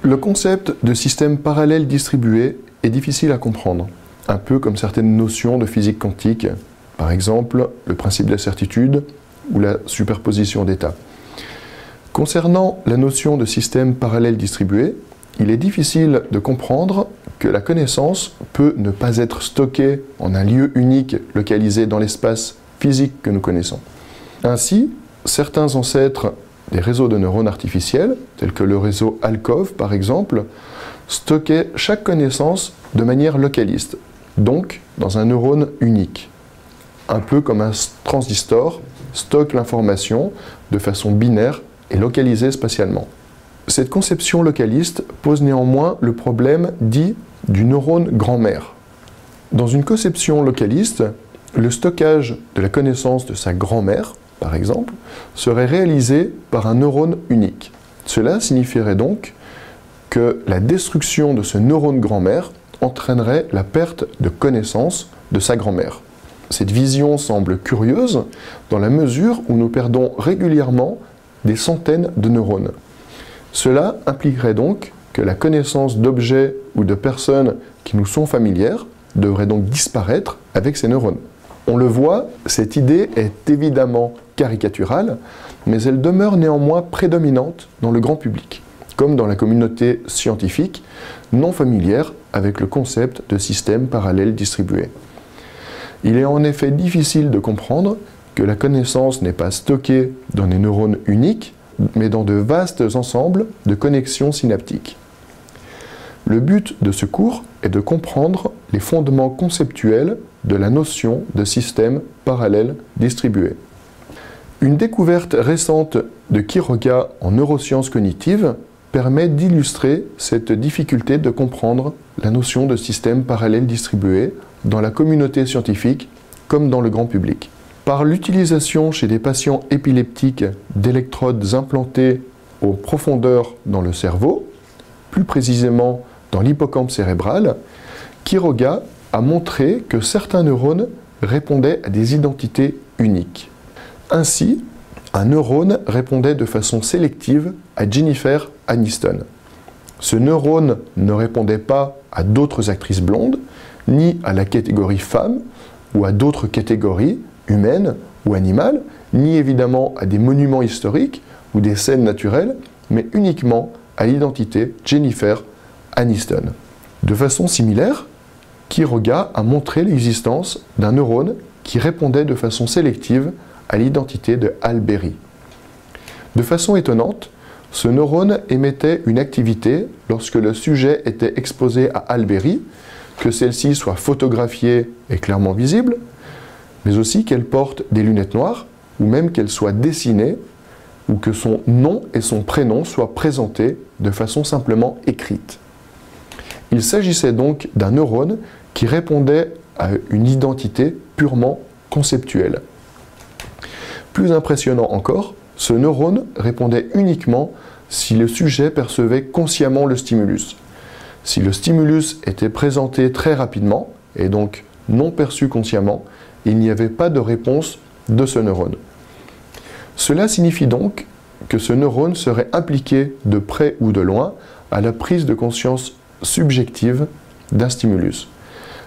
Le concept de système parallèle distribué est difficile à comprendre, un peu comme certaines notions de physique quantique, par exemple le principe de la certitude ou la superposition d'états. Concernant la notion de système parallèle distribué, il est difficile de comprendre que la connaissance peut ne pas être stockée en un lieu unique localisé dans l'espace physique que nous connaissons. Ainsi, certains ancêtres des réseaux de neurones artificiels, tels que le réseau ALCOV par exemple, stockaient chaque connaissance de manière localiste, donc dans un neurone unique. Un peu comme un transistor stocke l'information de façon binaire et localisée spatialement. Cette conception localiste pose néanmoins le problème dit du neurone grand-mère. Dans une conception localiste, le stockage de la connaissance de sa grand-mère, par exemple, serait réalisé par un neurone unique. Cela signifierait donc que la destruction de ce neurone grand-mère entraînerait la perte de connaissance de sa grand-mère. Cette vision semble curieuse dans la mesure où nous perdons régulièrement des centaines de neurones. Cela impliquerait donc que la connaissance d'objets ou de personnes qui nous sont familières devrait donc disparaître avec ces neurones. On le voit, cette idée est évidemment caricaturale, mais elle demeure néanmoins prédominante dans le grand public, comme dans la communauté scientifique non familière avec le concept de système parallèle distribué. Il est en effet difficile de comprendre que la connaissance n'est pas stockée dans des neurones uniques, mais dans de vastes ensembles de connexions synaptiques. Le but de ce cours est de comprendre les fondements conceptuels de la notion de système parallèle distribué. Une découverte récente de Quiroga en neurosciences cognitives permet d'illustrer cette difficulté de comprendre la notion de système parallèle distribué dans la communauté scientifique comme dans le grand public. Par l'utilisation chez des patients épileptiques d'électrodes implantées aux profondeurs dans le cerveau, plus précisément dans l'hippocampe cérébral, Quiroga a montré que certains neurones répondaient à des identités uniques. Ainsi, un neurone répondait de façon sélective à Jennifer Aniston. Ce neurone ne répondait pas à d'autres actrices blondes, ni à la catégorie femme, ou à d'autres catégories humaines ou animales, ni évidemment à des monuments historiques ou des scènes naturelles, mais uniquement à l'identité Jennifer Aniston. De façon similaire, Quiroga a montré l'existence d'un neurone qui répondait de façon sélective à l'identité de Hal Berry. De façon étonnante, ce neurone émettait une activité lorsque le sujet était exposé à Hal Berry, que celle-ci soit photographiée et clairement visible, mais aussi qu'elle porte des lunettes noires, ou même qu'elle soit dessinée, ou que son nom et son prénom soient présentés de façon simplement écrite. Il s'agissait donc d'un neurone qui répondait à une identité purement conceptuelle. Plus impressionnant encore, ce neurone répondait uniquement si le sujet percevait consciemment le stimulus. Si le stimulus était présenté très rapidement, et donc non perçu consciemment, il n'y avait pas de réponse de ce neurone. Cela signifie donc que ce neurone serait impliqué de près ou de loin à la prise de conscience subjective d'un stimulus.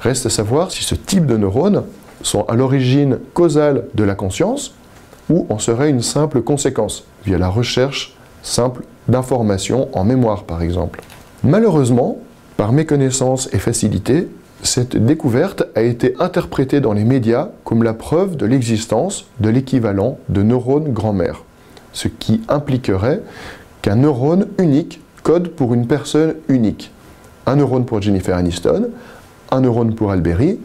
Reste à savoir si ce type de neurones sont à l'origine causale de la conscience ou en serait une simple conséquence, via la recherche simple d'informations en mémoire par exemple. Malheureusement, par méconnaissance et facilité, cette découverte a été interprétée dans les médias comme la preuve de l'existence de l'équivalent de neurones grand-mère, ce qui impliquerait qu'un neurone unique code pour une personne unique. Un neurone pour Jennifer Aniston, un neurone pour Hal Berry,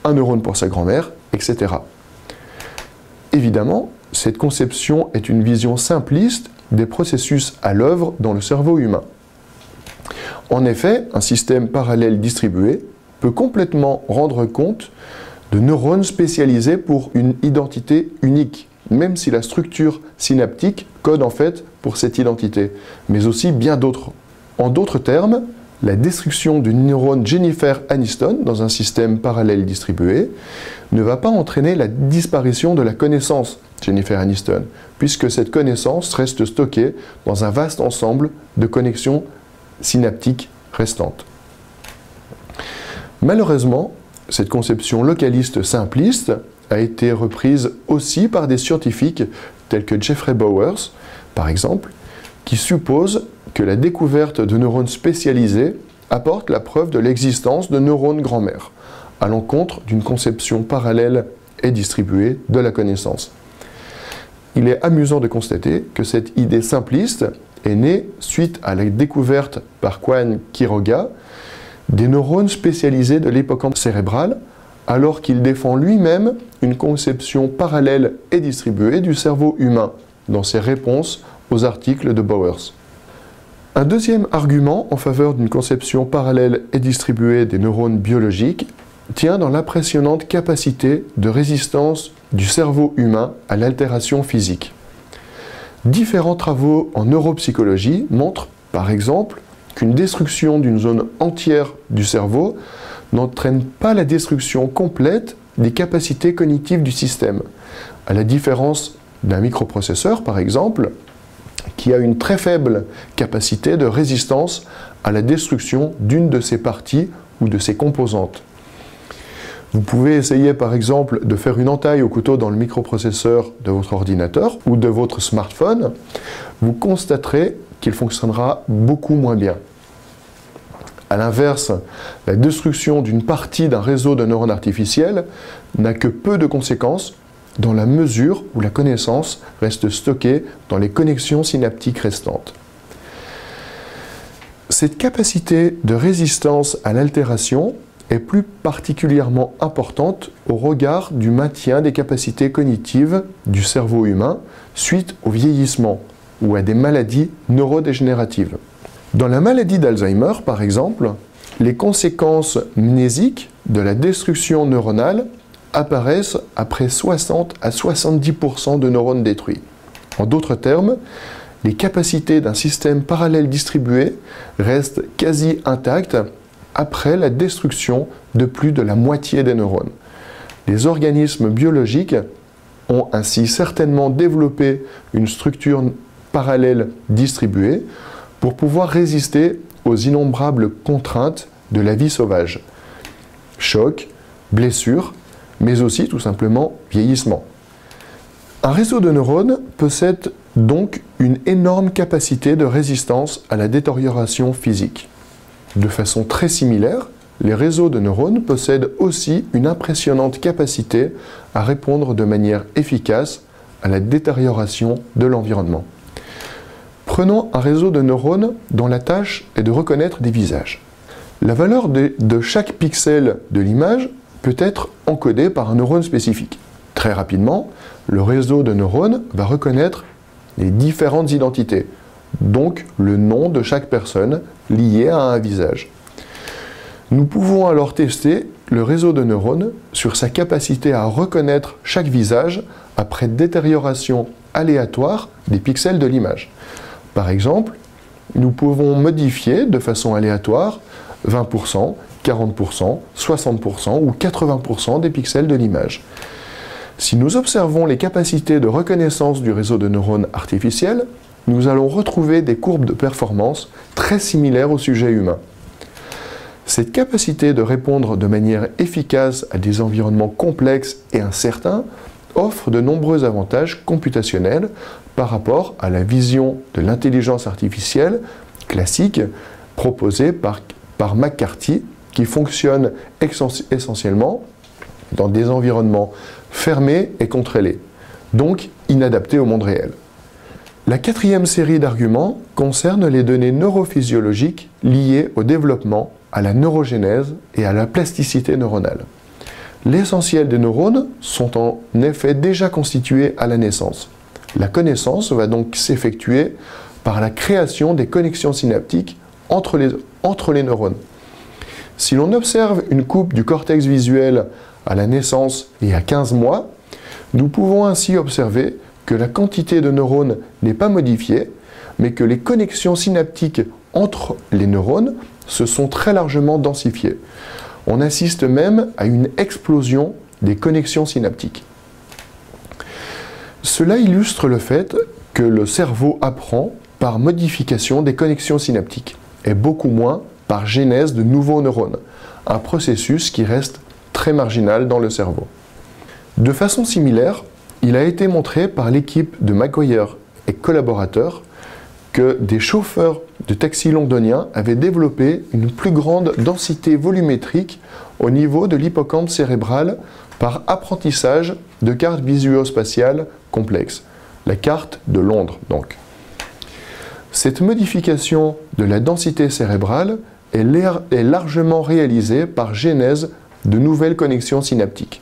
un neurone pour sa grand-mère, etc. Évidemment, cette conception est une vision simpliste des processus à l'œuvre dans le cerveau humain. En effet, un système parallèle distribué peut complètement rendre compte de neurones spécialisés pour une identité unique, même si la structure synaptique code en fait pour cette identité, mais aussi bien d'autres. En d'autres termes, la destruction du neurone Jennifer Aniston dans un système parallèle distribué ne va pas entraîner la disparition de la connaissance Jennifer Aniston, puisque cette connaissance reste stockée dans un vaste ensemble de connexions synaptiques restantes. Malheureusement, cette conception localiste simpliste a été reprise aussi par des scientifiques tels que Jeffrey Bowers, par exemple, qui supposent que la découverte de neurones spécialisés apporte la preuve de l'existence de neurones grand-mère, à l'encontre d'une conception parallèle et distribuée de la connaissance. Il est amusant de constater que cette idée simpliste est née suite à la découverte par Juan Quiroga des neurones spécialisés de l'hippocampe cérébral, alors qu'il défend lui-même une conception parallèle et distribuée du cerveau humain dans ses réponses aux articles de Bowers. Un deuxième argument en faveur d'une conception parallèle et distribuée des neurones biologiques tient dans l'impressionnante capacité de résistance du cerveau humain à l'altération physique. Différents travaux en neuropsychologie montrent, par exemple, qu'une destruction d'une zone entière du cerveau n'entraîne pas la destruction complète des capacités cognitives du système, à la différence d'un microprocesseur, par exemple, qui a une très faible capacité de résistance à la destruction d'une de ses parties ou de ses composantes. Vous pouvez essayer par exemple de faire une entaille au couteau dans le microprocesseur de votre ordinateur ou de votre smartphone, vous constaterez qu'il fonctionnera beaucoup moins bien. A l'inverse, la destruction d'une partie d'un réseau de neurones artificiels n'a que peu de conséquences dans la mesure où la connaissance reste stockée dans les connexions synaptiques restantes. Cette capacité de résistance à l'altération est plus particulièrement importante au regard du maintien des capacités cognitives du cerveau humain suite au vieillissement ou à des maladies neurodégénératives. Dans la maladie d'Alzheimer, par exemple, les conséquences mnésiques de la destruction neuronale apparaissent après 60 à 70% de neurones détruits. En d'autres termes, les capacités d'un système parallèle distribué restent quasi intactes après la destruction de plus de la moitié des neurones. Les organismes biologiques ont ainsi certainement développé une structure parallèle distribuée pour pouvoir résister aux innombrables contraintes de la vie sauvage. Choc, blessures, mais aussi tout simplement vieillissement. Un réseau de neurones possède donc une énorme capacité de résistance à la détérioration physique. De façon très similaire, les réseaux de neurones possèdent aussi une impressionnante capacité à répondre de manière efficace à la détérioration de l'environnement. Prenons un réseau de neurones dont la tâche est de reconnaître des visages. La valeur de chaque pixel de l'image peut être encodée par un neurone spécifique. Très rapidement, le réseau de neurones va reconnaître les différentes identités, donc le nom de chaque personne liée à un visage. Nous pouvons alors tester le réseau de neurones sur sa capacité à reconnaître chaque visage après détérioration aléatoire des pixels de l'image. Par exemple, nous pouvons modifier de façon aléatoire 20%, 40%, 60% ou 80% des pixels de l'image. Si nous observons les capacités de reconnaissance du réseau de neurones artificiels, nous allons retrouver des courbes de performance très similaires au sujet humain. Cette capacité de répondre de manière efficace à des environnements complexes et incertains offre de nombreux avantages computationnels par rapport à la vision de l'intelligence artificielle classique proposée par McCarthy, qui fonctionne essentiellement dans des environnements fermés et contrôlés, donc inadaptés au monde réel. La quatrième série d'arguments concerne les données neurophysiologiques liées au développement, à la neurogénèse et à la plasticité neuronale. L'essentiel des neurones sont en effet déjà constitués à la naissance. La connaissance va donc s'effectuer par la création des connexions synaptiques entre les neurones. Si l'on observe une coupe du cortex visuel à la naissance et à 15 mois, nous pouvons ainsi observer que la quantité de neurones n'est pas modifiée, mais que les connexions synaptiques entre les neurones se sont très largement densifiées. On assiste même à une explosion des connexions synaptiques. Cela illustre le fait que le cerveau apprend par modification des connexions synaptiques. et beaucoup moins par genèse de nouveaux neurones, un processus qui reste très marginal dans le cerveau. De façon similaire, il a été montré par l'équipe de McGuire et collaborateurs que des chauffeurs de taxi londoniens avaient développé une plus grande densité volumétrique au niveau de l'hippocampe cérébral par apprentissage de cartes visuospatiales complexes, la carte de Londres donc. Cette modification de la densité cérébrale est largement réalisée par genèse de nouvelles connexions synaptiques,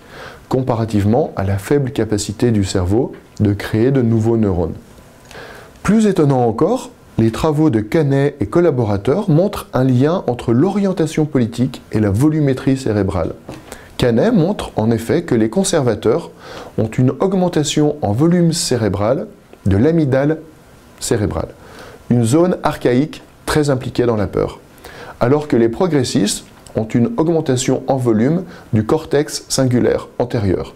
comparativement à la faible capacité du cerveau de créer de nouveaux neurones. Plus étonnant encore, les travaux de Canet et collaborateurs montrent un lien entre l'orientation politique et la volumétrie cérébrale. Canet montre en effet que les conservateurs ont une augmentation en volume cérébral de l'amygdale cérébrale, une zone archaïque très impliquée dans la peur, alors que les progressistes ont une augmentation en volume du cortex cingulaire antérieur,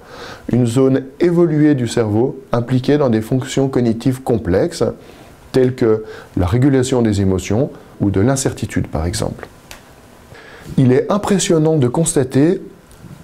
une zone évoluée du cerveau impliquée dans des fonctions cognitives complexes, telles que la régulation des émotions ou de l'incertitude par exemple. Il est impressionnant de constater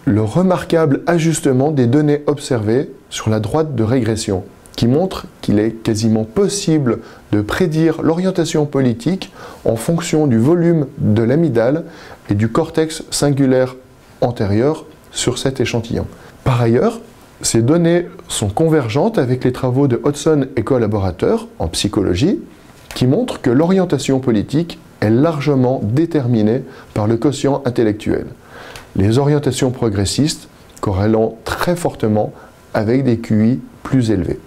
le remarquable ajustement des données observées sur la droite de régression, qui montre qu'il est quasiment possible de prédire l'orientation politique en fonction du volume de l'amygdale et du cortex cingulaire antérieur sur cet échantillon. Par ailleurs, ces données sont convergentes avec les travaux de Hodgson et collaborateurs en psychologie, qui montrent que l'orientation politique est largement déterminée par le quotient intellectuel, les orientations progressistes corrélant très fortement avec des QI plus élevés.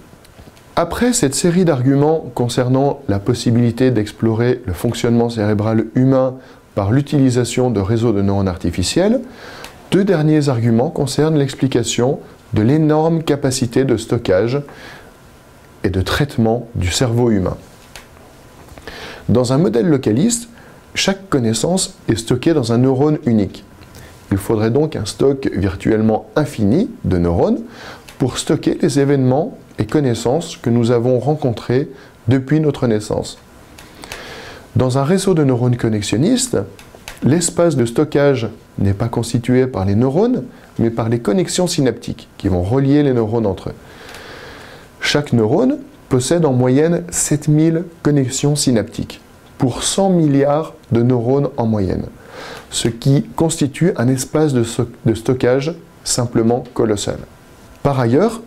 Après cette série d'arguments concernant la possibilité d'explorer le fonctionnement cérébral humain par l'utilisation de réseaux de neurones artificiels, deux derniers arguments concernent l'explication de l'énorme capacité de stockage et de traitement du cerveau humain. Dans un modèle localiste, chaque connaissance est stockée dans un neurone unique. Il faudrait donc un stock virtuellement infini de neurones pour stocker les événements et connaissances que nous avons rencontrés depuis notre naissance. Dans un réseau de neurones connexionnistes, l'espace de stockage n'est pas constitué par les neurones, mais par les connexions synaptiques qui vont relier les neurones entre eux. Chaque neurone possède en moyenne 7000 connexions synaptiques pour 100 milliards de neurones en moyenne, ce qui constitue un espace de stockage simplement colossal. Par ailleurs,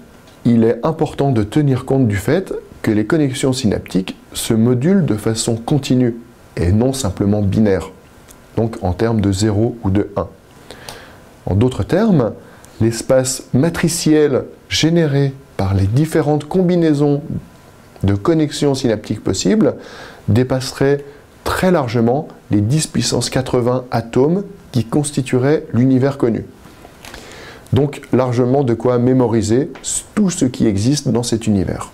il est important de tenir compte du fait que les connexions synaptiques se modulent de façon continue et non simplement binaire, donc en termes de 0 ou de 1. En d'autres termes, l'espace matriciel généré par les différentes combinaisons de connexions synaptiques possibles dépasserait très largement les 10 puissance 80 atomes qui constitueraient l'univers connu. Donc largement de quoi mémoriser tout ce qui existe dans cet univers.